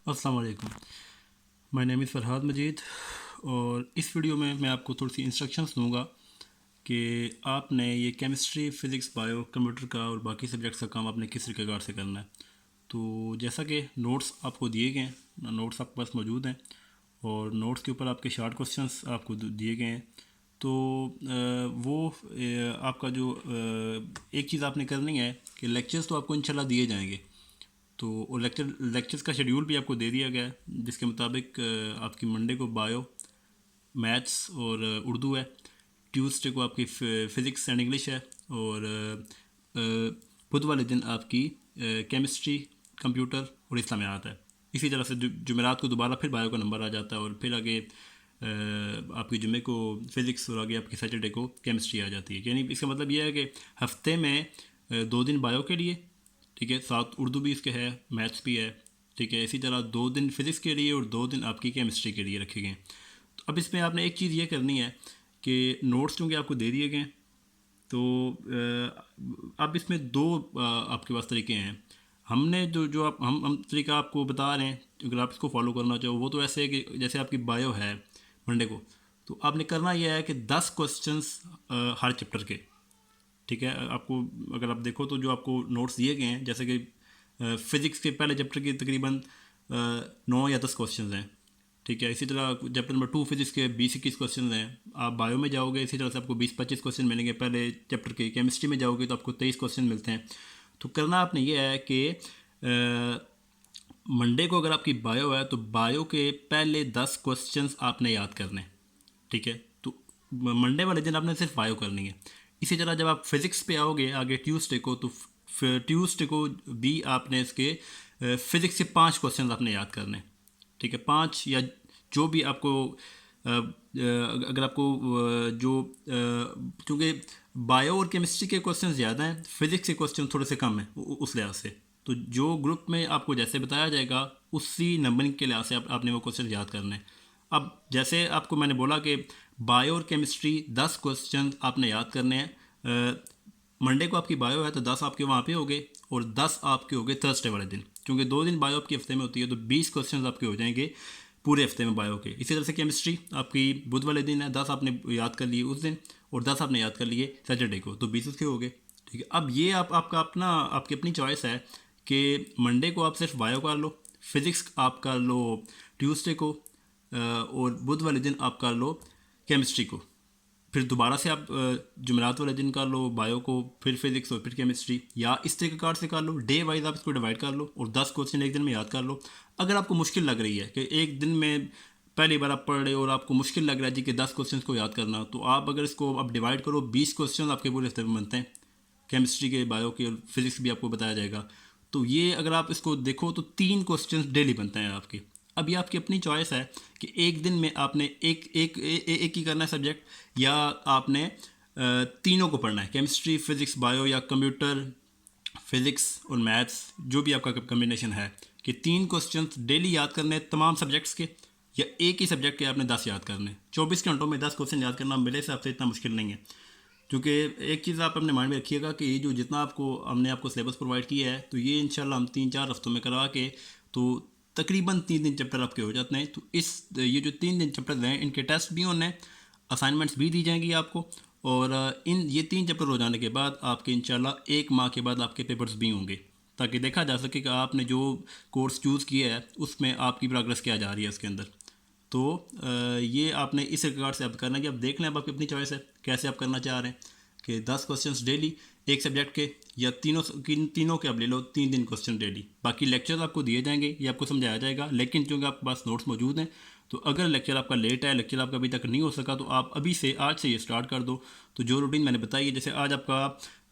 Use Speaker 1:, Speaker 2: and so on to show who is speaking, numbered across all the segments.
Speaker 1: अस्सलाम वालेकुम। My name is Farhad मजीद और इस वीडियो में मैं आपको थोड़ी सी इंस्ट्रक्शंस दूंगा कि आपने ये केमिस्ट्री, फ़िज़िक्स, बायो, कंप्यूटर का और बाकी सब्जेक्ट्स का काम आपने किस तरीके से करना है। तो जैसा कि नोट्स आपको दिए गए हैं, नोट्स आपके पास मौजूद हैं और नोट्स के ऊपर आपके शार्ट क्वेश्चंस आपको दिए गए हैं। तो आपका जो एक चीज़ आपने करनी है कि लेक्चर्स तो आपको इंशाल्लाह दिए जाएंगे। तो वो लेक्चर्स का शेड्यूल भी आपको दे दिया गया है, जिसके मुताबिक आपकी मंडे को बायो, मैथ्स और उर्दू है। ट्यूसडे को आपकी फ़िज़िक्स एंड इंग्लिश है और बुध वाले दिन आपकी केमिस्ट्री, कंप्यूटर और इस्लामियात है। इसी तरह से जुमेरात को दोबारा फिर बायो का नंबर आ जाता है और फिर आगे आपकी जुमे को फ़िज़िक्स और आगे आपकी सैटरडे को केमिस्ट्री आ जाती है। यानी इसका मतलब यह है कि हफ्ते में 2 दिन बायो के लिए, ठीक है, साथ उर्दू भी इसके है, मैथ्स भी है, ठीक है। इसी तरह 2 दिन फिज़िक्स के लिए और 2 दिन आपकी केमिस्ट्री के लिए रखे गए। तो अब इसमें आपने एक चीज़ ये करनी है कि नोट्स चूँकि आपको दे दिए गए, तो अब इसमें दो आपके पास तरीके हैं। हमने जो जो आप हम तरीका आपको बता रहे हैं, अगर आप इसको फॉलो करना चाहो वो तो ऐसे है कि जैसे आपकी बायो है मंडे को, तो आपने करना यह है कि 10 क्वेश्चंस हर चैप्टर के, ठीक है। आपको अगर आप देखो तो जो आपको नोट्स दिए गए हैं, जैसे कि फ़िज़िक्स के पहले चैप्टर के तकरीबन 9 या 10 क्वेश्चन हैं, ठीक है। इसी तरह चैप्टर नंबर 2 फिज़िक्स के 20-21 क्वेश्चन हैं। आप बायो में जाओगे, इसी तरह से आपको 20-25 क्वेश्चन मिलेंगे। पहले चैप्टर के केमिस्ट्री में जाओगे तो आपको 23 क्वेश्चन मिलते हैं। तो करना आपने ये है कि मंडे को अगर आपकी बायो है तो बायो के पहले 10 क्वेश्चंस आपने याद करने, ठीक है। तो मंडे वाले दिन आपने सिर्फ बायो करनी है। इसी तरह जब आप फिज़िक्स पे आओगे आगे ट्यूसडे को, तो ट्यूसडे को भी आपने इसके फ़िज़िक्स के 5 क्वेश्चन आपने याद करने, ठीक है। 5 या जो भी आपको अगर आपको जो क्योंकि बायो और केमिस्ट्री के क्वेश्चन ज़्यादा हैं, फिज़िक्स के क्वेश्चन थोड़े से कम हैं उस लिहाज से। तो जो ग्रुप में आपको जैसे बताया जाएगा उसी नंबरिंग के लिहाज से आपने वो क्वेश्चन याद करने हैं। अब जैसे आपको मैंने बोला कि बायो और केमिस्ट्री 10 क्वेश्चन आपने याद करने हैं। मंडे को आपकी बायो है तो 10 आपके वहाँ पे हो गए और 10 आपके हो गए थर्सडे वाले दिन, क्योंकि 2 दिन बायो आपके हफ्ते में होती है, तो 20 क्वेश्चन आपके हो जाएंगे पूरे हफ्ते में बायो के। इसी तरह से केमिस्ट्री आपकी बुध वाले दिन है, 10 आपने याद कर लिए उस दिन और 10 आपने याद कर लिए सैटरडे को, तो 20 उसके हो गए, ठीक है। अब ये आपका अपना आपकी अपनी चॉइस है कि मंडे को आप सिर्फ बायो कर लो, फिज़िक्स आप कर लो ट्यूसडे को, और बुध वाले दिन आप कर लो केमिस्ट्री को। फिर दोबारा से आप जुमेरात वाले दिन कर लो बायो को, फिर फिज़िक्स और फिर केमिस्ट्री, या इस तरीके कार से कर लो। डे वाइज आप इसको डिवाइड कर लो और 10 क्वेश्चन एक दिन में याद कर लो। अगर आपको मुश्किल लग रही है कि एक दिन में पहली बार आप पढ़ रहे हो और आपको मुश्किल लग रहा है जी कि 10 क्वेश्चन को याद करना, तो आप अगर इसको आप डिवाइड करो, 20 क्वेश्चन आपके पूरे हफ्ते में बनते हैं। केमिस्ट्री के, बायो के और फिज़िक्स भी आपको बताया जाएगा। तो ये अगर आप इसको देखो तो 3 क्वेश्चन डेली बनते हैं आपके। अब ये आपकी अपनी चॉइस है कि एक दिन में आपने एक ही करना है सब्जेक्ट, या आपने तीनों को पढ़ना है, केमिस्ट्री, फिज़िक्स, बायो, या कंप्यूटर, फिज़िक्स और मैथ्स, जो भी आपका कम्बिनेशन है, कि 3 क्वेश्चन डेली याद करने तमाम सब्जेक्ट्स के, या एक ही सब्जेक्ट के आपने 10 याद करने। 24 घंटों में 10 क्वेश्चन याद करना मेरे हिसाब से इतना मुश्किल नहीं है। क्योंकि एक चीज़ आप अपने माइंड में रखिएगा कि ये जो जितना हमने आपको सिलेबस प्रोवाइड किया है, तो ये इंशाल्लाह हम 3-4 हफ्तों में करा के, तो तकरीबन 3 दिन चैप्टर आपके हो जाते हैं। तो ये जो 3 दिन चैप्टर हैं, इनके टेस्ट भी होने हैं, असाइनमेंट्स भी दी जाएंगी आपको, और ये 3 चैप्टर हो जाने के बाद आपके इंशाल्लाह 1 माह के बाद आपके पेपर्स भी होंगे, ताकि देखा जा सके कि आपने जो कोर्स चूज़ किया है उसमें आपकी प्रोग्रेस क्या जा रही है उसके अंदर। तो ये आपने इस रिगार्ड से आप करना कि आप देख लें, अब आपकी अपनी चॉइस है कैसे आप करना चाह रहे हैं, कि 10 क्वेश्चंस डेली एक सब्जेक्ट के, या तीनों के आप ले लो 3 दिन क्वेश्चन डेली। बाकी लेक्चर्स आपको दिए जाएंगे, ये आपको समझाया जाएगा, लेकिन चूँकि आपके पास नोट्स मौजूद हैं, तो अगर लेक्चर आपका लेट है, लेक्चर आपका अभी तक नहीं हो सका, तो आप अभी से आज से ये स्टार्ट कर दो। तो जो रूटीन मैंने बताई है, जैसे आज आपका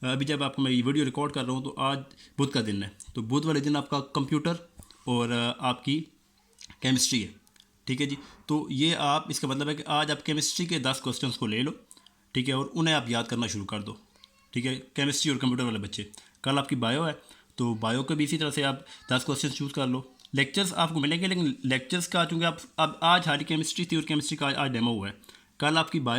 Speaker 1: अभी जब आपको मैं ये वीडियो रिकॉर्ड कर रहा हूँ तो आज बुध का दिन है, तो बुध वाले दिन आपका कंप्यूटर और आपकी केमिस्ट्री है, ठीक है जी। तो ये आप, इसका मतलब है कि आज आप केमिस्ट्री के 10 क्वेश्चंस को ले लो, ठीक है, और उन्हें आप याद करना शुरू कर दो, ठीक है, केमिस्ट्री और कंप्यूटर वाले बच्चे। कल आपकी बायो है तो बायो के भी इसी तरह से आप 10 क्वेश्चन चूज़ कर लो। लेक्चर्स आपको मिलेंगे, लेकिन लेक्चर्स का चूँकि आप अब आज हाली केमिस्ट्री थी और केमिस्ट्री का आज डेमो हुआ है, कल आपकी बायो